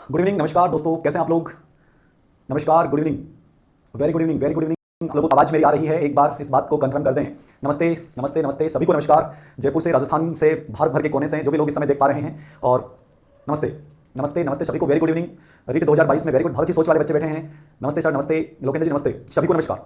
Good evening, नमस्कार दोस्तों, कैसे हैं आप लोग। नमस्कार, good evening, very good evening, very good evening. आप लोगों को आवाज़ मेरी आ रही है, एक बार इस बात को कंफर्म कर दें। नमस्ते नमस्ते नमस्ते सभी को नमस्कार। जयपुर से, राजस्थान से, भारत भर के कोने से जो भी लोग इस समय देख पा रहे हैं, और नमस्ते नमस्ते नमस्ते सभी को, वेरी गुड इवनिंग। रीट 2022 में वेरी गुड, बहुत अच्छी सोच वाले बच्चे बैठे हैं। नमस्ते सर, नमस्ते लोकेंद्र जी, नमस्ते सभी को नमस्कार।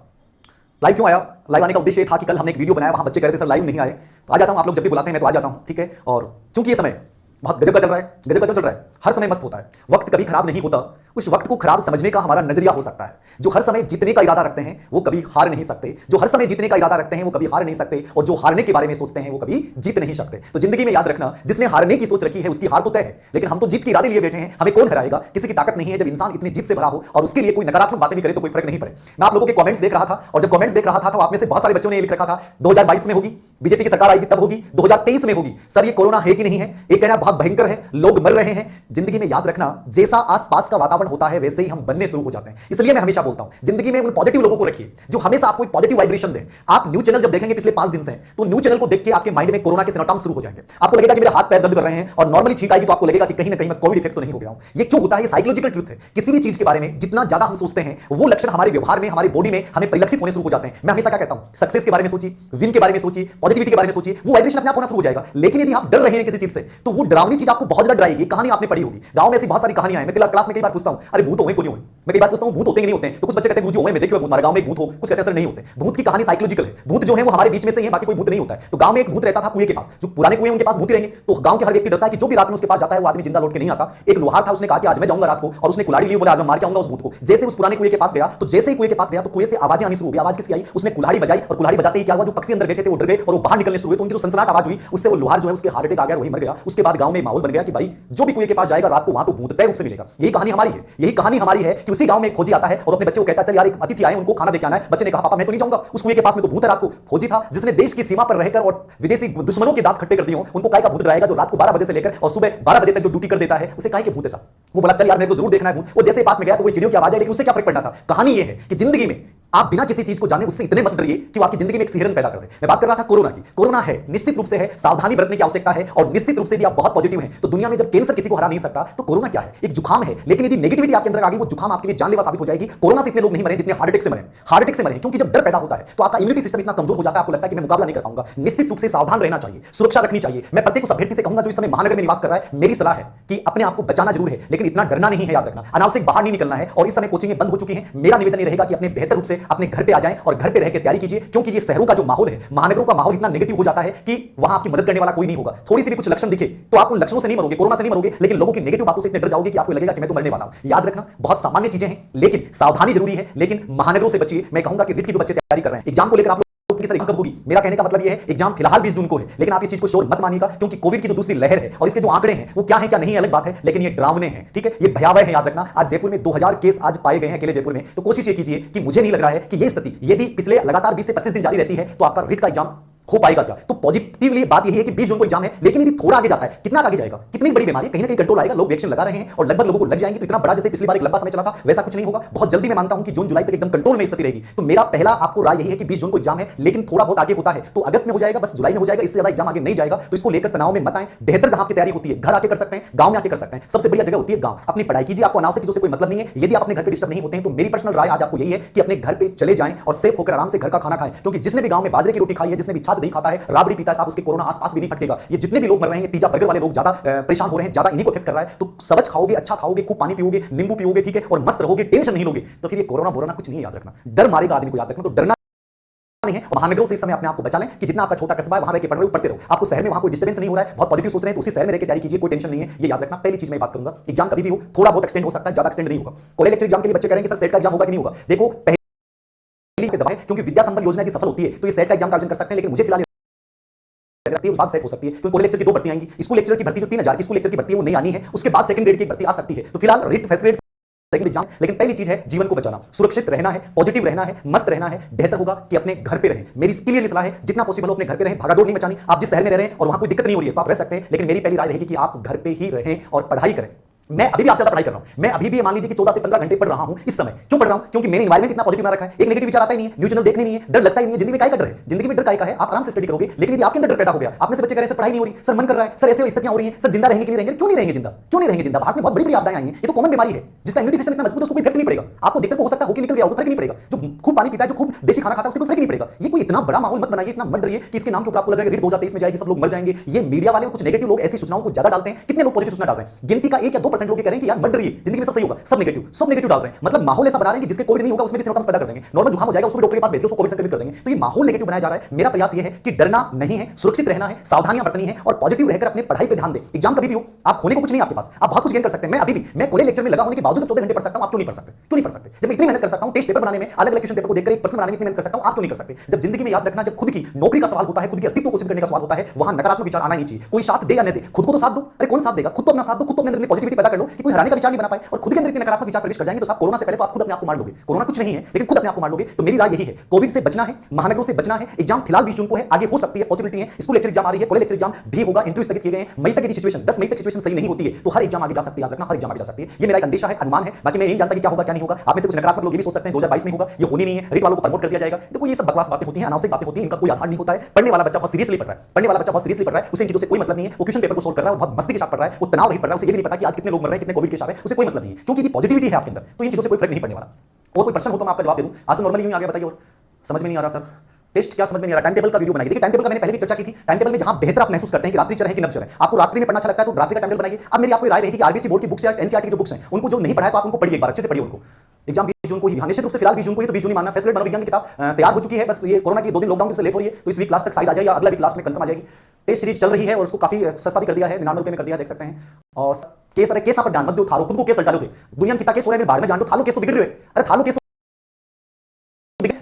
लाइव क्यों आया? लाइव आने का उद्देश्य था कि कल हमने एक वीडियो बनाया, वहाँ बच्चे कह रहे थे सर लाइव नहीं आए, तो आ जाता हूँ, आप लोग जब भी बुलाते हैं मैं तो आ जाता हूँ, ठीक है। और चूंकि ये समय बहुत गजब का चल रहा है, गजब का क्यों चल रहा है, हर समय मस्त होता है, वक्त कभी खराब नहीं होता। उस वक्त को खराब समझने का हमारा नजरिया हो सकता है। जो हर समय जीतने का इरादा रखते हैं वो कभी हार नहीं सकते, जो हर समय जीतने का इरादा रखते हैं वो कभी हार नहीं सकते, और जो हारने के बारे में सोचते हैं वो कभी जीत नहीं सकते। तो जिंदगी में याद रखना, जिसने हारने की सोच रखी है उसकी हार तो तय है, लेकिन हम तो जीत के इरादे लिए बैठे हैं, हमें कौन हराएगा, किसी की ताकत नहीं है। जब इंसान इतनी जीत से भरा हो और उसके लिए कोई नकारात्मक बातें भी करे तो कोई फर्क नहीं पड़े। मैं आप लोगों के कमेंट्स देख रहा था, और जब कमेंट्स देख रहा था तो आप में से बहुत सारे बच्चों ने लिख रखा था 2022 में होगी, बीजेपी की सरकार आएगी तब होगी, 2023 में होगी। सर ये कोरोना है कि नहीं है, एक कहना बहुत भयंकर है, लोग मर रहे हैं। जिंदगी में याद रखना, जैसा आसपास का वातावरण होता है वैसे ही हम बनने शुरू हो जाते हैं। इसलिए मैं हमेशा बोलता हूं, जिंदगी में उन पॉजिटिव लोगों को रखिए जो हमेशा आपको एक पॉजिटिव वाइब्रेशन दें। आप न्यूज चैनल जब देखेंगे पिछले 5 दिन से, तो न्यूज चैनल को देख के आपके माइंड में कोरोना के सिम्टम्स शुरू हो जाएंगे। आपको लगेगा कि मेरे हाथ पैर दर्द कर रहे हैं, और नॉर्मली छींक आएगी तो आपको लगेगा कि कहीं ना कहीं मैं कोविड इफेक्ट तो नहीं हो गया हूं। ये क्यों होता है? ये साइकोलॉजिकल ट्रुथ है। किसी भी चीज के बारे में जितना ज्यादा हम सोचते हैं, वो लक्षण हमारे व्यवहार में, हमारी बॉडी में हमें परिलक्षित होने शुरू हो जाते हैं। मैं हमेशा क्या कहता हूं, सक्सेस के बारे में सोचिए, विन के बारे में सोचिए, पॉजिटिविटी के बारे में सोचिए, वो वाइब्रेशन अपने आप होना शुरू हो जाएगा। लेकिन यदि आप डर रहे हैं किसी चीज से, तो वो डरावनी चीज आपको बहुत ज्यादा डराएगी। कहानी आपने पढ़ी होगी, गांव में ऐसी बहुत सारी कहानियां हैं। मैं क्लास में कई बार पूछता हूं, अरे भूत होंगे क्यों नहीं होंगे? मैं कई बार पूछता हूं भूत होते कि नहीं होते हैं, तो कुछ बच्चे कहते हैं गुरुजी होंगे, मैं देखिए हमारे गांव में एक भूत हो, कुछ कहते हैं सर नहीं होते। भूत की कहानी साइकोलॉजिकल है। भूत जो है वो हमारे बीच में से ही है, बाकी कोई भूत नहीं होता है। तो गांव में एक भूत रहता था कुएं के पास, जो पुराने कुएं उनके पास भूत रहेंगे, तो गांव के हर व्यक्ति डरता है कि जो भी रात में उसके पास जाता है वो आदमी जिंदा लौट के नहीं आता। एक लोहार था, उसने कहा कि आज मैं जाऊंगा रात को, और उसने कुल्हाड़ी ली, बोला आज मैं मार के आऊंगा उस भूत को। जैसे उस पुराने कुएं के पास गया, तो जैसे ही कुएं के पास गया तो कुएं से आवाजें आनी शुरू हो गई। आवाज किसकी आई? उसने कुल्हाड़ी बजाई, और कुल्हाड़ी बजाते ही क्या हुआ, जो पक्षी अंदर बैठे थे वो डर गए और वो बाहर निकलने शुरू हुए। तो उनकी जो सनसनाहट आवाज हुई, उससे वो लोहार जो है उसके हार्ट अटैक आ गया, वही मर गया। उसके बाद गांव में माहौल बन गया कि भाई जो भी कुएं के पास जाएगा रात को वहां तो भूत तय रूप से मिलेगा। यही कहानी हमारी है। यही कहानी हमारी है कि उसी गांव में एक फौजी आता है और अपने बच्चे को कहता है चल यार एक अतिथि आए, उनको खाना देके आना है। बच्चे ने कहा पापा मैं तो नहीं जाऊंगा, उस कुएं के पास में तो भूत है रात को। फौजी था जिसने देश की सीमा पर रहकर और विदेशी दुश्मनों के दांत खट्टे कर दिए हो, उनको काय का भूत डराएगा जो रात को 12 बजे से लेकर और सुबह 12 बजे तक जो ड्यूटी कर देता है, उसे काय के भूत है साहब। वो बोला चल यार मेरे को जरूर देखना है भूत। वो जैसे पास में गया तो वो चिड़ियों की आवाज है, लेकिन उससे क्या फर्क पड़ता था। कहानी ये है कि जिंदगी में आप बिना किसी चीज को जाने उससे इतने मत डरिए कि वो आपकी जिंदगी में एक सिहरन पैदा कर दे। मैं बात कर रहा था कोरोना की। कोरोना है, निश्चित रूप से है, सावधानी बरतने की आवश्यकता है, और निश्चित रूप से यदि आप बहुत पॉजिटिव हैं तो दुनिया में जब कैंसर किसी को हरा नहीं सकता, तो कोरोना क्या है? एक जुकाम है। लेकिन यदि नेगेटिविटी आपके अंदर आ गई, वो जुकाम आपके लिए जानलेवा साबित हो जाएगी। कोरोना से इतने लोग नहीं मरे जितने हार्ट अटैक से मरे। हार्ट अटैक से मरे क्योंकि जब डर पैदा होता है तो आपका इम्यूनिटी सिस्टम इतना कमजोर हो जाता है, आपको लगता है कि मैं मुकाबला नहीं कर पाऊंगा। निश्चित रूप से सावधान रहना चाहिए, सुरक्षा रखनी चाहिए। मैं प्रत्येक उस अभ्यर्थी से कहूंगा जो इस समय महानगर में निवास कर रहा है, मेरी सलाह है कि अपने आप को बचाना जरूर है, लेकिन इतना डरना नहीं है। याद रखना, अनावश्यक बाहर नहीं निकलना है। और इस समय कोचिंगें बंद हो चुकी हैं। मेरा निवेदन रहेगा कि अपने बेहतर रूप से अपने घर पे आ जाएं और घर पे रह के तैयारी कीजिए, क्योंकि ये शहरों का जो माहौल है, महानगरों का माहौल इतना नेगेटिव हो जाता है कि वहां आपकी मदद करने वाला कोई नहीं होगा। थोड़ी सी भी कुछ लक्षण दिखे तो आप उन लक्षणों से नहीं मरोगे, कोरोना से नहीं मरोगे, लेकिन लोगों की नेगेटिव बातों से इतने डर जाओगे कि आपको लगेगा कि मैं तो मरने वाला हूं। याद रखना, बहुत सामान्य चीजें हैं, लेकिन सावधानी जरूरी है। लेकिन महानगरों से बचिए। मैं कहूंगा कि रिट की जो बच्चे तैयारी कर रहे हैं, एग्जाम को लेकर आप लोग की सर कब होगी, मेरा कहने का मतलब ये है एग्जाम फिलहाल 20 जून को है, लेकिन आप इस चीज को श्योर मत मानिएगा, क्योंकि कोविड की जो दूसरी लहर है और इसके जो आंकड़े हैं वो क्या है क्या नहीं अलग बात है, लेकिन ये डरावने हैं, ठीक है, ये भयावह है। याद रखना, आज जयपुर में 2000 केस आज पाए गए हैं अकेले जयपुर में। तो कोशिश ये कीजिए कि मुझे नहीं लग रहा है कि ये स्थिति यदि पिछले लगातार 20 से 25 दिन जारी रहती है तो आपका रिट का एग्जाम हो पाएगा क्या। तो पॉजिटिवली बात यही है कि 20 जून को एग्जाम है, लेकिन यदि थोड़ा आगे जाता है, कितना आगे जाएगा, कितनी बड़ी बीमारी, कहीं ना कहीं कंट्रोल आएगा, लोग वैक्सीन लगा रहे हैं और लगभग लोगों को लग जाएंगे, तो इतना बड़ा जैसे पिछली बार एक लंबा समय चला था वैसा कुछ नहीं होगा। बहुत जल्दी मैं मानता हूं कि जून जुलाई तक एकदम कंट्रोल में स्थिति रहेगी। तो मेरा पहला आपको राय यही है कि 20 जून को एग्जाम है, लेकिन थोड़ा बहुत आगे होता है तो अगस्त में हो जाएगा, बस जुलाई में हो जाएगा, इससे ज्यादा एग्जाम आगे नहीं जाएगा। तो इसको लेकर तनाव में मत आए। बेहतर जहां आपकी तैयारी होती है घर आके कर सकते हैं, गांव में आके कर सकते हैं, सबसे बढ़िया जगह होती है गांव। अपनी पढ़ाई कीजिए, आपको अनावश्यक चीजों से कोई मतलब नहीं है। यदि आप अपने घर पे डिस्टर्ब नहीं होते हैं तो मेरी पर्सनल राय आज आपको यही है कि अपने घर पे चले जाएं और सेफ होकर आराम से घर का खाना खाएं, क्योंकि जिसने भी गांव में बाजरे की रोटी खाई है, जिसने भी छाछ दही खाता है, राबड़ी पीता है साहब, उसके कोरोना आसपास भी नहीं फटकेगा। ये जितने भी लोग मर रहे हैं, पिज्जा बर्गर वाले लोग ज्यादा परेशान हो रहे हैं, ज्यादा इन्हीं को इफेक्ट कर रहा है। तो सबज खाओगे, अच्छा खाओगे, खूब पानी पियोगे, नींबू पियोगे, ठीक है, और मस्त रहोगे, टेंशन नहीं लोगे, तो फिर ये कोरोना बोरोना कुछ नहीं है। याद रखना, डर मारेगा आदमी को। याद रखना, तो डरना नहीं है। महानगरों से इस समय अपने आपको बचा लें कि जितना आपका छोटा कस्बा है वहां रह के पढ़ रहे हो, पढ़ते रहो। आपको शहर में वहां कोई डिस्टर्बेंस नहीं हो रहा है, बहुत पॉजिटिव सोच रहे हैं, तो उसी शहर में रह के तैयारी कीजिए, कोई टेंशन नहीं है। ये याद रखना। पहली चीज मैं बात करूंगा, एग्जाम कभी भी हो थोड़ा बहुत एक्सटेंड हो सकता है, ज्यादा एक्सटेंड नहीं होगा। कॉलेज लेक्चर एग्जाम के लिए बच्चे करेंगे सर सेट का एग्जाम होगा कि नहीं होगा, देखो दबाए, क्योंकि विद्या संबंध योजना की सफल होती है तो ये सेट का एग्जाम का आयोजन कर सकते हैं, लेकिन मुझे फिलहाल उस बाद सेट हो सकती है, क्योंकि कॉलेज लेक्चर की 2 भर्ती आएंगी। स्कूल लेक्चर की भर्ती जो 3000 की स्कूल लेक्चर की भर्ती है वो नहीं आनी है, उसके बाद सेकंड ग्रेड की भर्ती आ सकती है। तो फिलहाल writ first grade second exam, लेकिन पहली चीज है जीवन को बचाना, सुरक्षित रहना है, पॉजिटिव रहना है, मस्त रहना है। बेहतर होगा कि अपने घर पे रहें। मेरी क्लियर सलाह है, जितना पॉसिबल हो अपने घर पे रहें, भागादौड़ नहीं मचानी। आप जिस शहर में रह रहे हैं और वहां कोई दिक्कत नहीं हो रही है तो आप रह सकते हैं, लेकिन मेरी पहली राय रहेगी कि आप घर पे ही रहें और पढ़ाई करें। मैं अभी भी आपसे ज्यादा पढ़ाई कर रहा हूं, मैं अभी भी मान लीजिए कि 14 से 15 घंटे पढ़ रहा हूं इस समय। क्यों पढ़ रहा हूं? क्योंकि मैंने एनवायरमेंट इतना पॉजिटिव बना रखा है, एक नेगेटिव विचार आता ही नहीं है, न्यूज़ चैनल देखने नहीं है, डर लगता ही नहीं है। जिंदगी में काय का डर है? जिंदगी में डर काय का है? आप आराम से स्टडी करोगे, लेकिन यदि आपके अंदर डर पैदा हो गया, आप में से बच्चे कह रहे हैं सर पढ़ाई नहीं हो रही, सर मन कर रहा है, सर ऐसे स्थितियां हो रही हैं, सर जिंदा रहने के लिए रहेंगे, क्यों नहीं रहेंगे जिंदा? क्यों नहीं रहेंगे जिंदा? भारत में बहुत बड़ी बड़ी आपदाएं आई हैं, ये तो कॉमन बीमारी है, जिसका इम्यूनिटी सिस्टम इतना मजबूत है उसको कोई फर्क नहीं पड़ेगा। आपको देखकर हो सकता है होके निकल गया होगा, फर्क नहीं पड़ेगा। जो खूब पानी पीता है, जो खूब देसी खाना खाता है, उसको कोई फर्क नहीं पड़ेगा। ये कोई इतना बड़ा माहौल मत बनाइए, इतना मत डरिए कि इसके नाम के ऊपर आपको लग रहा है रीट 2023 में जाएगी, सब लोग मर जाएंगे। ये मीडिया वाले कुछ नेगेटिव लोग ऐसी सूचनाओं को ज्यादा डालते हैं। कितने लोग पॉजिटिव सूचना डाल रहे हैं? गिनती का 1 या 2% लोग ये कह रहे हैं कि यार मत डरिए, जिंदगी में सब सही होगा, सब नेगेटिव डाल रहे हैं। मतलब माहौल ऐसा बना रहे हैं कि जिसके कोविड नहीं होगा उसमें भी सिम्टम्स पैदा कर देंगे। नॉर्मल जुकाम हो जाएगा, उसको भी डॉक्टर के पास भेज दो, उसको कोविड संक्रमित कर देंगे। तो ये माहौल नेगेटिव बनाया जा रहा है। मेरा प्रयास ये है कि डरना नहीं है, सुरक्षित रहना है, सावधानियां बरतनी है और पॉजिटिव रहकर अपने पढ़ाई पे ध्यान दें। एग्जाम कभी भी हो, आप खोने को कुछ नहीं, आपके पास आप बहुत कुछ गेन कर सकते हैं। मैं अभी भी मैं कॉलेज लेक्चर में लगा होने के बावजूद 14 घंटे पढ़ सकता हूं, आप क्यों नहीं पढ़ सकते? क्यों नहीं पढ़ सकते? जब मैं इतनी मेहनत कर सकता हूं टेस्ट पेपर बनाने में, अलग अलग क्वेश्चन पेपर को देखकर एक प्रश्न बनाने में इतनी मेहनत कर सकता हूं, आप क्यों नहीं कर सकते? जब जिंदगी में याद रखना, जब खुद की नौकरी का सवाल होता है, खुद के अस्तित्व को सिद्ध करने का सवाल होता है, वहां नकारात्मक विचार आना नहीं चाहिए। कोई साथ दे या नहीं दे, खुद को तो साथ दो। अरे कौन साथ देगा? खुद तो अपना साथ दो, खुद तो अपने अंदर पॉजिटिविटी पैदा कर लो कि कोई हराने का विचार नहीं बना पाए। और खुद के अंदर इतने नकारात्मक विचार प्रवेश कर जाएंगे तो साहब कोरोना से पहले तो आप खुद अपने आप को मार लोगे। कोरोना कुछ नहीं है, लेकिन खुद अपने आप को मार लोगे। तो मेरी राय यही है, कोविड से बचना है, महानगरों से बचना है। एग्जाम फिलहाल 20 जून को है, आगे हो सकती है, पॉसिबिलिटी है। स्कूल लेक्चर एग्जाम आ रही है, कॉलेज लेक्चर एग्जाम भी होगा, इंटरव्यू स्थगित किए गए हैं। मई तक की सिचुएशन 10 मई तक सिचुएशन सही नहीं होती है तो हर एग्जाम आगे जा सकती है। याद रखना, हर एग्जाम आगे जा सकती है। ये मेरा एक अंदेशा है, अनुमान है। बाकी मैं नहीं जानता कि क्या होगा क्या नहीं होगा। आप में से कुछ नकारात्मक लोग ये भी सोच सकते हैं 2022 में होगा, ये होनी नहीं है, रीट वालों को प्रमोट कर दिया जाएगा। देखो ये सब बकवास बातें होती हैं, अनावश्यक बातें होती हैं, इनका कोई आधार नहीं होता है। पढ़ने वाला बच्चा बहुत सीरियसली पढ़ रहा है, पढ़ने वाला बच्चा बहुत सीरियसली पढ़ रहा है, उसे इन चीजों से कोई मतलब नहीं है। वो क्वेश्चन पेपर को सोल्व कर रहा है, बहुत मस्ती के साथ पढ़ रहा है, वो तनाव रहित पढ़ रहा है, उसे ये भी नहीं पता कि आज कितने लोग मर रहे हैं, कितने कोविड के साथ है, उसे कोई मतलब नहीं है, क्योंकि पॉजिटिविटी है आपके अंदर। तो इन चीजों से कोई फर्क नहीं पड़ने वाला। और कोई प्रश्न हो तो मैं आपका जवाब दे दूं। आज तो नॉर्मली यूं आगे बताइए। और समझ में नहीं आ रहा सर, टेस्ट क्या समझ में नहीं आ रहा? टाइम टेबल का वीडियो बनाइए। देखिए टाइम टेबल का मैंने पहले भी चर्चा की थी। टाइम टेबल में जहां बेहतर आप महसूस करते हैं कि रात्रि चरें कि नब चरें, आपको रात्रि में पढ़ना अच्छा लगता है तो रात्रि का टाइम टेबल बनाइए। अब मेरी आपको राय रहेगी कि आरबीसी बोर्ड की बुक्स या एनसीईआरटी की जो बुक्स हैं उनको जो नहीं पढ़ा है तो आप उनको पढ़िए, एक बार अच्छे से पढ़िए उनको। एग्जाम 20 जून को ही, निश्चित रूप से फिलहाल 20 जून को ही, तो 20 जून ही मानना। फैसलेट मनोविज्ञान की किताब तैयार हो चुकी है, बस ये कोरोना की 2 दिन लॉकडाउन से लेट हो रही है, तो इस वीक लास्ट तक शायद आ जाए या अगला वीक लास्ट में कंफर्म आ जाएगी। टेस्ट सीरीज चल रही है और उसको काफी सस्ता भी कर दिया है, 99 रुपए में कर दिया, देख सकते हैं। और केस, अरे केस आप ध्यान मत दो, थालो खुद को केस डालो थे। दुनिया में कितना केस हो रहा है बाहर में जान दो, थालो केस तो बिगड़ रहे। अरे थालो केस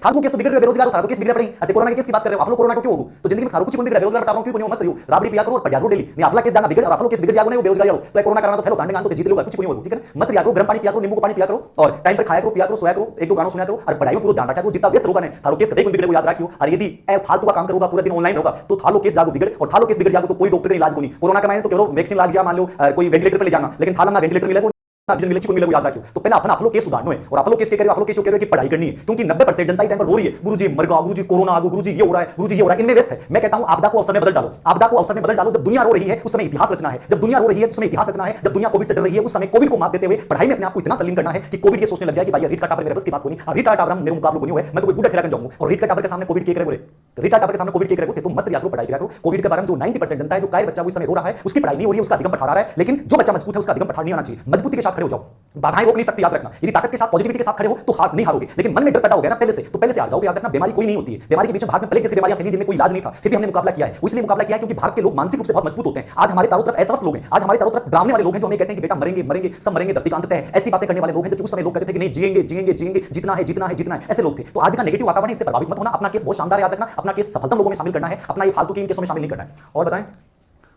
थारू केस तो बिगड़ रहे, बेरोजगार हो, थारू केस बिगड़ पड़ी। अब कोरोना के केस की बात कर रहे हो आप लोग, कोरोना को क्यों हो? तो जिंदगी में थारू कुछ क्यों बिगड़, बेरोजगार बता रहा हूं, क्यों नहीं हो? मस्त रहियो, राबड़ी पिया करो और पढ़ा करो डेली। नहीं आपला केस जाना बिगड़ और आप लोग केस बिगड़ जाओगे नहीं, बेरोजगार हो तो कोरोना कराना तो फैलो कांड गान तो जीत लोगे, कुछ नहीं होगा। ठीक है, मस्त रिया करो, गर्म पानी पिया करो, नींबू का पानी पिया करो और टाइम पर खाया करो, पिया करो, सोया करो, एक दो गाना सुना करो और पढ़ाई में पूरा ध्यान रखा करो। जितना व्यस्त होगा नहीं थारू केस कभी बिगड़े याद रखियो। और यदि फालतू का काम करोगा, पूरा दिन ऑनलाइन होगा तो थालो केस जागो बिगड़, और थालो केस बिगड़ जागो तो कोई डॉक्टर का इलाज को नहीं। कोरोना का मैंने तो केवल वैक्सीन लाग जा, मान लो कोई वेंटिलेटर पे ले जाना, लेकिन थाला ना वेंटिलेटर मिलेगा मिलेगा याद रखियो। तो पहले अपना आप लोग केस सुधारना है और आप लोग केस के करिए, आप लोग केस करिए कि पढ़ाई करनी है, क्योंकि 90% जनता टाइम पर रो रही है, गुरुजी मर गया, गुरुजी कोरोना आ गया, गुरुजी ये हो रहा है, गुरुजी ये हो रहा है, इनमें व्यस्त है। मैं कहता हूं आपदा को अवसर में बदल डालो, आपदा को अवसर में बदल डालो। जब दुनिया रो रही है उस समय इतिहास रचना है, जब दुनिया रो रही है उस समय इतिहास रचना है, जब दुनिया कोविड से डर रही है उस समय कोविड को मात देते हुए पढ़ाई में अपने आप को इतना तल्लीन करना है कि कोविड ये सोचने लग जाए कि भाई रीट का टावर मेरे बस की बात को नहीं, रीट का टावर मेरे मुकाबले को नहीं है, मैं तो कोई बूढ़ा ठहरा कर जाऊंगा। और रीट का टावर के सामने कोविड के करे बोले, रीट का टावर के सामने कोविड के करे तो मस्त याद करो, पढ़ाई करो। कोविड के बारे में जो 90% जनता है, जो कायर बच्चा उस समय रो रहा है, उसकी पढ़ाई नहीं हो रही है, उसका अधिगम पढ़ा रहा है। लेकिन जो बच्चा मजबूत है उसका अधिगम पढ़ा नहीं आना चाहिए। मजबूती के साथ खड़े हो जाओ, बाधाएं रोक नहीं सकती, याद रखना। यदि ताकत के साथ पॉजिटिविटी के साथ खड़े हो तो हार नहीं हारोगे, लेकिन मन में डर पैदा हो गया ना पहले से, तो पहले से हार जाओगे। याद रखना, बीमारी कोई नहीं होती है, बीमारी के पीछे भारत में पहले जैसी बीमारियां फैली जिनमें कोई इलाज नहीं था, फिर भी हमने मुकाबला किया है। इसलिए मुकाबला किया है क्योंकि भारत के लोग मानसिक रूप से बहुत मजबूत होते हैं। आज हमारे चारों तरफ ऐसा लोग हैं, आज हमारे चारों तरफ ड्रामे वाले लोग हैं जो हमें कहते हैं कि बेटा मरेंगे मरेंगे सब मरेंगे, धरती का अंत है, ऐसी बातें करने वाले लोग हैं। जबकि उस समय लोग कहते थे कि नहीं जिएंगे जिएंगे जिएंगे, जितना है जितना है जितना है, ऐसे लोग थे। तो आज का नेगेटिव वातावरण, इससे प्रभावित मत होना। अपना केस बहुत शानदार याद रखना, अपना केस सफलतम लोगों में शामिल करना है, अपना ये फालतू के इन केसों में शामिल नहीं करना है।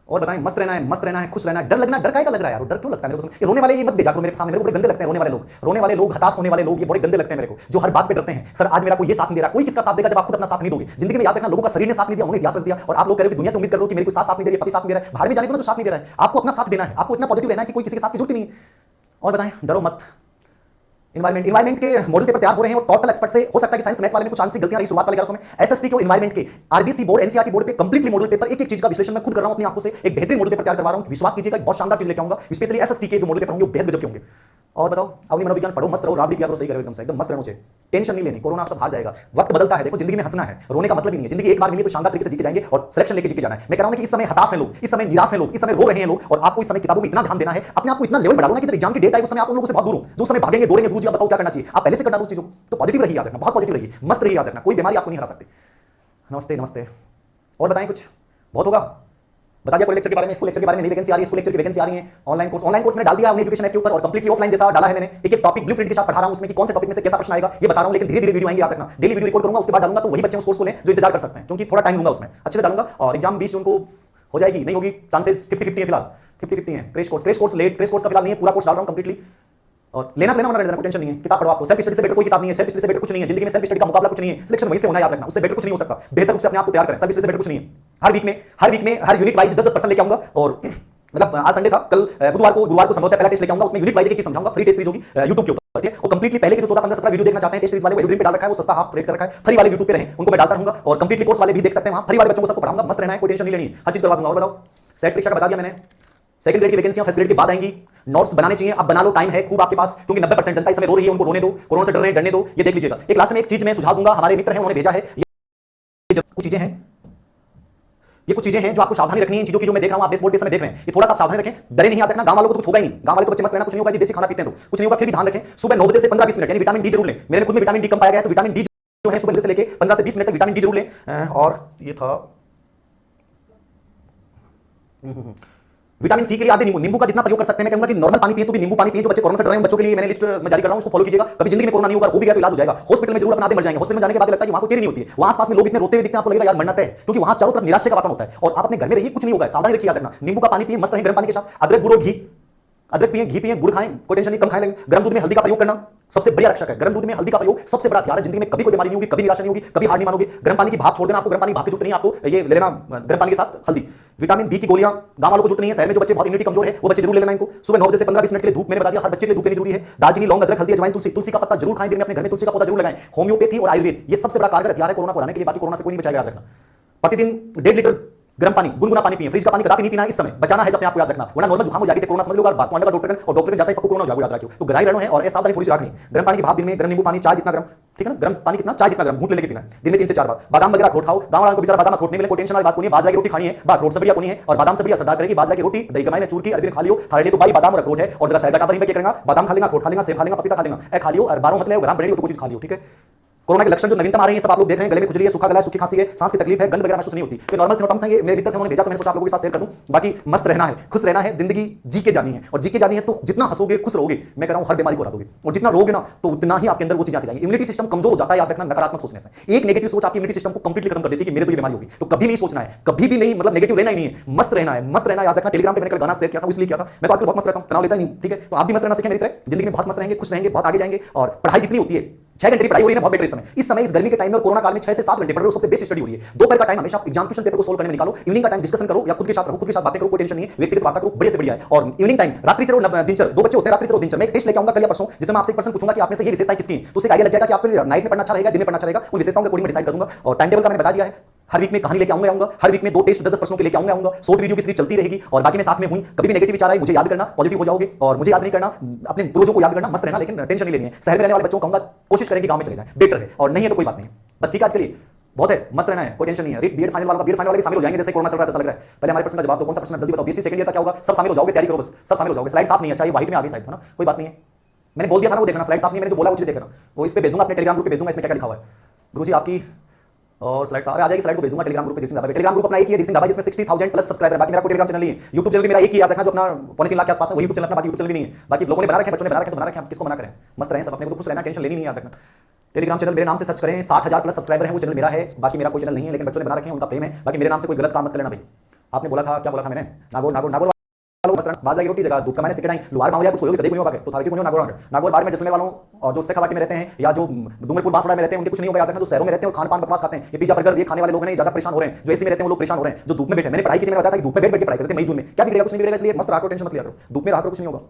और बताएं मस्त रहना है, मस्त रहना है, खुश रहना है। डर लगना, डर काय का लग रहा है यार? डर क्यों लगता है मेरे को? ये रोने वाले ये मत भेजा करो मेरे सामने, मेरे को बड़े गंदे लगते हैं रोने वाले लोग, रोने वाले लोग, हताश होने वाले लोग, ये बड़े गंदे लगते हैं मेरे को, जो हर बात पे डरते हैं। सर आज मेरा कोई ये साथ नहीं दे रहा, कोई किसका साथ देगा जब आप खुद अपना साथ नहीं दोगे? जिंदगी में याद रखना, लोगों का शरीर ने साथ नहीं दिया, उन्होंने इतिहास रच दिया, और आप लोग कह रहे हो कि दुनिया से उम्मीद कर रहे हो कि मेरे को साथ नहीं दे रही है, पति साथ नहीं दे रहा है, बाहर में जाने को तो साथ नहीं दे रहा है। आपको अपना साथ देना है, आपको इतना पॉजिटिव रहना है कि कोई किसी के साथ की जरूरत नहीं है। और बताएं, डरो मत। इन्वायरमेंट के मॉडल पेपर तैयार हो रहे हैं और टोटल एक्सपर्ट से हो सकता है कि साइंस मैथ वाले में कुछ आंशिक गलतियां रही शुरुआत वाले 1100 में। एसएसटी के और इन्वायरमेंट के आरबीसी बोर्ड एनसीईआरटी बोर्ड पे कंप्लीटली मॉडल पेपर, एक एक चीज का विश्लेषण मैं खुद कर रहा हूं अपनी आंखों से, एक बेहतरीन मॉडल पेपर तैयार करवा रहा हूं। विश्वास कीजिएगा बहुत शानदार चीज लेके आऊंगा। स्पेशली एसएसटी के जो मॉडल पेपर होंगे वो बेहद गजब के होंगे। और बताओ, अपनी मनोविज्ञान पढ़ो, मस्त रहो, राबड़ी पिया करो, सही करो, एकदम मस्त रहना चाहिए, टेंशन नहीं लेनी, कोरोना सब हार जाएगा, वक्त बदलता है। देखो जिंदगी में हंसना है, रोने का मतलब ही नहीं है। जिंदगी एक बार मिली तो शानदार तरीके से जी के जाएंगे और सिलेक्शन लेके जी के जाना है। मैं कह रहा हूं कि इस समय हताश हैं लोग, इस समय निराश हैं लोग, इस समय रो रहे हैं लोग, और आपको इस समय किताबों में इतना ध्यान देना है, अपने आप को इतना लेवल बढ़ा लो ना कि जब एग्जाम की डेट आए उस समय आप उन लोगों से बहुत दूर हो, जो समय भागेंगे दौड़ेंगे, गुरुजी आप बताओ क्या करना चाहिए, आप पहले से कर डालो उस चीजों। तो पॉजिटिव रहिए, याद रखना, बहुत पॉजिटिव रहिए, मस्त रहिए, याद रखना, कोई बीमारी आपको नहीं हरा सकती। नमस्ते नमस्ते। और बताएं, कुछ बहुत होगा बता दिया। कोई लेक्चर के बारे में, स्कूल लेक्चर के बारे में नई वैकेंसी आ रही है, स्कूल लेक्चर की वैकेंसी आ रही है, ऑनलाइन कोर्स मैंने डाल दिया अपने एजुकेशन ऐप के ऊपर, और कंप्लीटली ऑफलाइन जैसा डाला है मैंने। एक एक टॉपिक ब्लूप्रिंट के साथ पढ़ा रहा हूं, उसमें कि कौन से टॉपिक में से कैसा प्रश्न आएगा ये बता रहा हूं। लेकिन धीरे धीरे वीडियो आएंगे, याद रखना, डेली वीडियो रिकॉर्ड करूंगा, उसके बाद डालूंगा, तो वही बच्चे उस कोर्स को लें जो इंतजार कर सकते हैं, क्योंकि थोड़ा टाइम लूंगा उसमें, अच्छे से डालूंगा। और एग्जाम 20 जून को हो जाएगी, नहीं होगी, चांसेस 50-50 है, फिलहाल 50-50 है। Crash course late, crash course का फिलहाल नहीं है, पूरा कोर्स डाल रहा हूं कंप्लीटली। और लेना मना रहना, कोई टेंशन नहीं है, किताब पढ़ो आपको। सेल्फ स्टडी से बेटर कोई किताब नहीं है, सेल्फ स्टडी से बेटर कुछ नहीं है जिंदगी में, सेल्फ स्टडी का मुकाबला कुछ नहीं है, सिलेक्शन वहीं से होना, याद रखना, उससे बेटर कुछ नहीं हो सकता। बेहतर रूप से अपने आप को तैयार करें, सेल्फ स्टडी से बेटर कुछ नहीं है। हर वीक में हर यूनिट वाइज 10-10 पर्सन लेके आऊंगा, और मतलब आज संडे था, कल बुधवार को गुरुवार को संभवतः पहला टेस्ट लेके आऊंगा, उसमें यूनिट वाइज एक चीज समझाऊंगा, फ्री टेस्ट सीरीज होगी यूट्यूब के ऊपर, ठीक है। और कंप्लीटली पहले के जो 14 15 17 वीडियो देखना चाहते हैं टेस्ट सीरीज वाले, वो एडुडेम पे डाल रखा है, वो सस्ता हाफ रेट कर रखा है, फ्री वाले यूट्यूब पे रहे उनको मैं डालता रहूंगा, और कंप्लीटली कोर्स वाले भी देख सकते हैं वहां, फ्री वाले बच्चों को सबको पढ़ाऊंगा, मस्त रहना है, कोई टेंशन नहीं लेनी है, हर चीज करवा दूंगा। और बताओ, सेट परीक्षा का बता दिया मैंने, सेकंड ग्रेड की वैकेंसियां फर्स्ट ग्रेड के बाद आएंगी, नोट्स बनाने चाहिए, अब बना लो, टाइम है खूब आपके पास, क्योंकि 90% जनता इस समय रो रही है, उनको रोने दो, कोरोना से डर रहे हैं, डरने दो, ये देख लीजिएगा। एक लास्ट में एक चीज मैं सुझाव दूंगा, हमारे मित्र हैं उन्होंने भेजा है, ये कुछ चीजें हैं, ये कुछ चीजें हैं जो आपको सावधानी रखनी है, इन चीजों की जो मैं देख रहा हूं, आप बेसबोर्ड पे समय देख रहे हैं, ये थोड़ा सा सावधानी रखें, डरे नहीं, याद रखना, गांव वालों को तो कुछ होगा ही नहीं, गांव वाले तो बच्चे मस्त रहना, कुछ नहीं होगा, देसी खाना पीते हैं तो कुछ नहीं होगा, फिर भी ध्यान रखें, सुबह 9 बजे से 15-20 मिनट यानी विटामिन डी जरूर लें, मेरे खुद में विटामिन डी कम पाया गया है, तो विटामिन डी जो है सुबह 9 से लेकर 15 से 20 मिनट तक विटामिन डी जरूर लें। और ये था विटामिन सी के लिए आधे नींबू का जितना प्रयोग कर सकते हैं, मैं कहूंगा कि नॉर्मल पानी पिए तो भी नींबू पानी पिए, जो बच्चे कोरोना से डर रहे हैं, बच्चों के लिए मैंने लिस्ट में जारी कर रहा हूं, उसको फॉलो कीजिएगा, कभी जिंदगी में कोरोना नहीं होगा, हो भी गया तो इलाज हो जाएगा, हॉस्पिटल में जरूर अपना आधे मर जाएंगे, हॉस्पिटल में जाने के बाद लगता है कि वहां कोई केयर नहीं होती है, वहां आसपास में लोग इतने रोते हुए दिखते हैं, आपको लगेगा यार मरना है, क्योंकि वहां चारों तरफ निराशा का वातावरण होता है, और आप अपने घर में रहिए, कुछ नहीं होगा, सावधानी रखिए, याद रखना, नींबू का पानी पिए, मस्त रहें गर्म पानी के साथ, अदरक गुड़ और घी, अदरक पिए, घी पिए, गुड़ खाएं, कोई टेंशन नहीं, कम खाएं, लेकिन गर्म दूध में हल्दी का प्रयोग करना सबसे बढ़िया रक्षक है, गर्म दूध में हल्दी का प्रयोग सबसे बड़ा हथियार है, जिंदगी में कभी कोई बीमारी नहीं होगी, कभी निराशा नहीं होगी, कभी हार नहीं मानोगे, गर्म पानी की भाप छोड़ देना, आपको गर्म पानी भाप की जरूरत नहीं है, आपको ये ले लेना गर्म पानी के साथ हल्दी, विटामिन बी की गोलियां गांव वालों को जरूरत नहीं है, शहर में जो बच्चे बहुत इम्यूनिटी कमजोर है वो बच्चे जरूर ले लेना इनको, सुबह 9 बजे से 15-20 मिनट के लिए धूप, मैंने बता दिया हर बच्चे के लिए धूप लेनी जरूरी है, दालचीनी, लौंग, अदरक, हल्दी, अजवाइन, तुलसी, तुलसी का पत्ता जरूर खाएं, दिन में अपने घर में तुलसी का पौधा जरूर लगाएं, होम्योपैथी और आयुर्वेद ये सबसे बड़ा कारगर हथियार है कोरोना को हराने के लिए, बाकी कोरोना से कोई नहीं बचाएगा, याद रखना। प्रतिदिन 1.5 लीटर गर्म पानी, गुनगुना पानी पिए, फ्रिज का पानी कदापि नहीं पीना, इस समय बचाना है, अपने आप को याद रखना, वरना नॉर्मल जुकाम हो जाएगी, कोरोना समझ लो, अगर बात तो डॉक्टर और डॉक्टर जाता है पक्का कोरोना हो जाएगा, याद रखियो, तो गहराई रहना है और ऐसा सावधानी थोड़ी सी रखनी, गर्म पानी की भाप दिन में, गर्म नींबू पानी, चाय जितना गर्म, ठीक है ना, गर्म पानी कितना, चाय जितना गर्म, घूंट लेके पीना है, दिन में 3 से 4 बार, बादाम वगैरह अखरोट खाओ, गांव वालों को बेचारा बादाम अखरोट नहीं मिले, कोई टेंशन वाली बात नहीं है, बाजरा की रोटी खानी है, अखरोट से बढ़िया कोनी है, और बादाम से बढ़िया असरदार करेगी, बाजरा की रोटी, दही कमाई ने चूर की, अरबी खा लियो, थाली तो भाई बादाम और अखरोट है, और जगह सैर का टावर में क्या करेगा, बादाम खा लेगा, अखरोट खा लेगा, सेब खा लेगा, पपीता खा लेगा, ए खा लियो, और 12 मतलब ग्राम बढ़ेगी तो कुछ खा लियो, ठीक है। कोरोना के लक्षण जो नवीनतम आ रहे हैं सब आप लोग देख रहे हैं, गले में खुजली है, सूखा गला है, सूखी खांसी है, सांस की तकलीफ है, गंध वगैरह महसूस नहीं होती, तो नॉर्मल सिम्टम्स हैं, ये मेरे मित्र थे उन्होंने भेजा तो मैंने सोचा आप लोगों के साथ शेयर कर दूं। बाकी मस्त रहना है, खुश रहना है, जिंदगी जी के जानी है, और जी के जानी है तो जितना हंसोगे खुश रहोगे, मैं कह रहा हूं हर बीमारी को हरा दोगे, और जितना रोगे ना तो उतना ही आपके अंदर वो चीज आती जाएगी, इम्यूनिटी सिस्टम कमजोर हो जाता है, याद रखना, नकारात्मक सोचने से, एक नेगेटिव सोच आपकी इम्यूनिटी सिस्टम को कंप्लीटली खत्म कर देती है कि मेरे को ये बीमारी होगी, तो कभी नहीं सोचना है, कभी भी नहीं, मतलब नेगेटिव रहना ही नहीं है, मस्त रहना है, मस्त रहना, याद रखना। टेलीग्राम पे मैंने कल गाना शेयर किया था, इसलिए किया था, मैं तो आजकल बहुत मस्त रहता हूं, तनाव लेता ही नहीं, ठीक है, तो आप भी मस्त रहना सीखें मेरी तरह, जिंदगी में बहुत मस्त रहेंगे, खुश रहेंगे, बहुत आगे जाएंगे, और पढ़ाई जितनी होती है 6 घंटे की पढ़ाई हो रही है बहुत बेटर इस समय इस गर्मी के टाइम में और कोरोना काल में 6 से 7 घंटे पढ़ रहे हो, सबसे बेस्ट स्टडी हो रही है। दोपहर का टाइम हमेशा आप एग्जाम क्वेश्चन पेपर को सोल्व करने में निकालो, इवनिंग का टाइम डिस्कशन करो या खुद के साथ रहो, खुद के साथ बातें करो, कोई टेंशन नहीं है, व्यक्तिगत वार्ता करो, बड़े से बढ़िया है। और इवनिंग टाइम रात्रि चलो दिनचर्या, 2 बच्चे होते हैं रात्रि चलो दिनचर्या, मैं एक टेस्ट लेके आऊंगा कल या परसों, जिसमें मैं आपसे एक प्रश्न पूछूंगा कि आप में से ये विशेषताएं किसकी हैं, तो उसे आइडिया लग जाएगा कि आपके लिए नाइट में पढ़ना अच्छा रहेगा, दिन में पढ़ना अच्छा रहेगा, उन विशेषताओं के अकॉर्डिंग मैं डिसाइड कर दूंगा। और टाइम टेबल का मैंने बता दिया है, हर वीक में कहानी लेके आऊंगा, हर वीक में 2 टेस्ट 10 प्रश्नों के लेके आऊंगा, शॉर्ट वीडियो की सीरीज चलती रहेगी, और बाकी मैं साथ में हूं, कभी भी नेगेटिव विचार आए मुझे याद करना, पॉजिटिव हो जाओगे, और मुझे याद नहीं करना, अपने पूर्वजों को याद करना, मस्त रहना, लेकिन टेंशन नहीं लेनी है। शहर में रहने वाले बच्चों को कहूंगा कोशिश करें कि गांव में चले जाएं, बेटर है, और नहीं है तो कोई बात नहीं, बस ठीक है, आज के लिए बहुत है, मस्त रहना है, कोई टेंशन नहीं है। बीएड फाइनल वाला भी शामिल हो जाएंगे, जैसे कोरोना चल रहा है तो ऐसा लग रहा है। पहले हमारे प्रश्न का जवाब दो, कौन सा प्रश्न जल्दी बताओ, बीएससी सेकंड ईयर का क्या होगा, सब शामिल हो जाओगे, तैयारी करो, बस सब शामिल हो जाओगे। स्लाइड साफ नहीं है, अच्छा ये व्हाइट में आ गई शायद, है ना, कोई बात नहीं है, मैंने बोल दिया था ना, वो देखना, स्लाइड साफ नहीं है, मैंने जो बोला वो चीज देखना, वो इस पे भेज दूंगा, अपने टेलीग्राम ग्रुप पे भेज दूंगा, इसमें क्या लिखा हुआ है गुरुजी आपकी, और स्लाइड आ जाएगी, स्लाइड को भेज दूंगा टेलीग्राम ग्रुप पे, दिख सिंह टेलीग्राम ग्रुप अपना एक ही है, दिख सिंह जिसमें 60,000 प्लस सब्सक्राइबर, बाकी मेरा कोई टेलीग्राम चैनल नहीं है, यूट्यूब चैनल मेरा एक ही याद रखना, जो अपना 3.5 लाख के आसपास है, वही यूट्यूब चैनल अपना, बाकी यूट्यूब चैनल भी नहीं है, बाकी लोगों ने बना रखे, बच्चों ने बना रखे, तो बना रखे, किसको मना करें, मस्त रहें सब, अपने को खुश रहना, टेंशन लेनी नहीं, याद रखना। टेलीग्राम चैनल मेरे नाम से सर्च करें, 60,000 प्लस सब्सक्राइबर है, वो चैनल मेरा है, बाकी मेरा कोई चैनल नहीं है, लेकिन बच्चों ने बना रखे हैं, उनका प्रेम है, बाकी मेरे नाम से कोई गलत काम मत करना भाई। आपने बोला था, क्या बोला था मैंने, नागौर नागौर नागौर बाजरा की रोटी जगह दूध का मैंने सिकट आई, लोहार मांगलिया कुछ होगी कभी नहीं होगा, तो थारी को नागौर बार में जैसलमेर वालों और जो शेखावाटी में रहते हैं या जो डूंगरपुर बांसवाड़ा में रहते हैं उनके कुछ नहीं होगा, याद रखना। जो शहरों में रहते हैं खान पान बकवास खाते हैं, ये पिज्जा बर्गर ये खाने वाले लोग नहीं ज्यादा परेशान हो रहे हैं, जो एसी में रहते हैं वो लोग परेशान हो रहे हैं, जो धूप में बैठे, मैंने पढ़ाई की, मैंने बताया था कि धूप में बैठ के पढ़ाई करते हैं, मई जून में क्या बिगड़ेगा, कुछ नहीं बिगड़ेगा, इसलिए मस्त रखो, टेंशन मत लिया करो, धूप में रखो, कुछ नहीं होगा।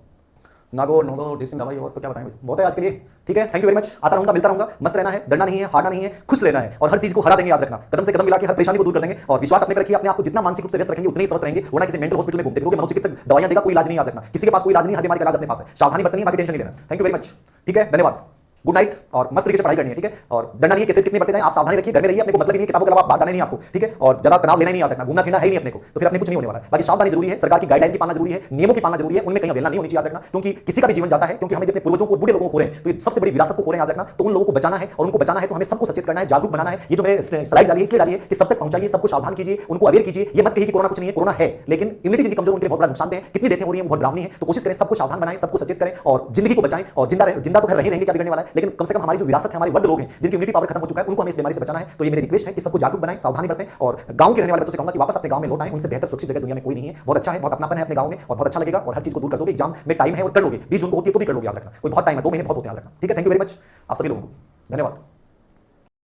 नागौर नागौर देव सिंह दवाई, और तो क्या बताएं, बहुत है आज के लिए, ठीक है, थैंक यू वेरी मच, आता रहूंगा, मिलता रहूंगा, मस्त रहना है, डरना नहीं है, हारना नहीं है, खुश रहना है, और हर चीज को हरा देंगे, याद रखना, कदम से कदम मिला के हर परेशानी को दूर कर देंगे, और विश्वास अपने रखिए, अपने आप को जितना मानसिक रूप से व्यस्त रखेंगे उतने ही स्वस्थ रहेंगे, वरना किसी मेंटल हॉस्पिटल में घूमते फिरोगे, मनोचिकित्सक दवाइयां देगा, कोई इलाज नहीं, याद रखना, किसी के पास कोई इलाज नहीं, हर बीमारी का इलाज अपने पास है, सावधानी बरतनी है, बाकी टेंशन नहीं लेना। थैंक यू वेरी मच, ठीक है, धन्यवाद, गुड नाइट, और मस्त तरीके से पढ़ाई करनी है, ठीक है, और डरना नहीं है, केसेस कितने बढ़ते जाएं, आप सावधानी रखिए, घर में रहिए, अपने को मतलब ही नहीं है, किताबों के अलावा बात जाना नहीं आपको, ठीक है, और ज्यादा तनाव लेना नहीं, याद रखना, घूमना फिरना है ही नहीं अपने को, तो फिर अपने कुछ नहीं होने वाला है। बाकी सावधानी जरूरी है, सरकार की गाइडलाइन की पालना जरूरी है, नियमों की पालना जरूरी है, उनमें कहीं अवहेलना नहीं होनी चाहिए, याद रखना, क्योंकि किसी का भी जीवन जाता है, क्योंकि हमें अपने पूर्वजों को, बूढ़े लोगों को खो रहे हैं, तो सबसे बड़ी विरासत को खो रहे हैं, याद रखना, तो उन लोगों को बचाना है, और उनको बचाना है तो हमें सबको सचेत करना है, जागरूक बनाना है। ये जो मेरे स्लाइड डाली है इसलिए डाली है कि सब तक पहुंचाइए, सबको सावधान कीजिए, उनको अवेयर कीजिए, ये मत कहिए कि कोरोना कुछ नहीं है, कोरोना है, लेकिन इम्यूनिटी जिनकी कमजोर उनके लिए बहुत बड़ा नुकसान है, कितनी डेथें हो रही है बहुत डरावनी है, तो कोशिश करें सबको सावधान बनाएं, सबको सचेत करें, और जिंदगी को बचाएं, और जिंदा तो खैर रहेंगे, क्या बिगड़ने वाला है, लेकिन कम से कम हमारी जो विरासत है, हमारे वृद्ध लोग हैं जिनकी इम्यूनिटी पावर खत्म हो चुका है, उनको हमें इस बीमारी से बचाना है। तो ये मेरी रिक्वेस्ट है कि सबको जागरूक बनाएं, सावधानी बरतें, और गांव के रहने वाले बच्चों से कहूंगा कि वापस अपने गांव में लौट आएं, उनसे बेहतर सुरक्षित जगह दुनिया में कोई नहीं है, बहुत अच्छा है, बहुत अपनापन है अपने गांव में, और बहुत अच्छा लगेगा, और हर चीज को दूर कर दोगे, एग्जाम में टाइम है और कर लोगे, 20 जून को होती है तो भी कर लोगे, याद रखना, कोई बहुत टाइम है, 2 महीने बहुत होते हैं, याद रखना, ठीक है। थैंक यू वेरी मच आप सभी लोगों को, धन्यवाद।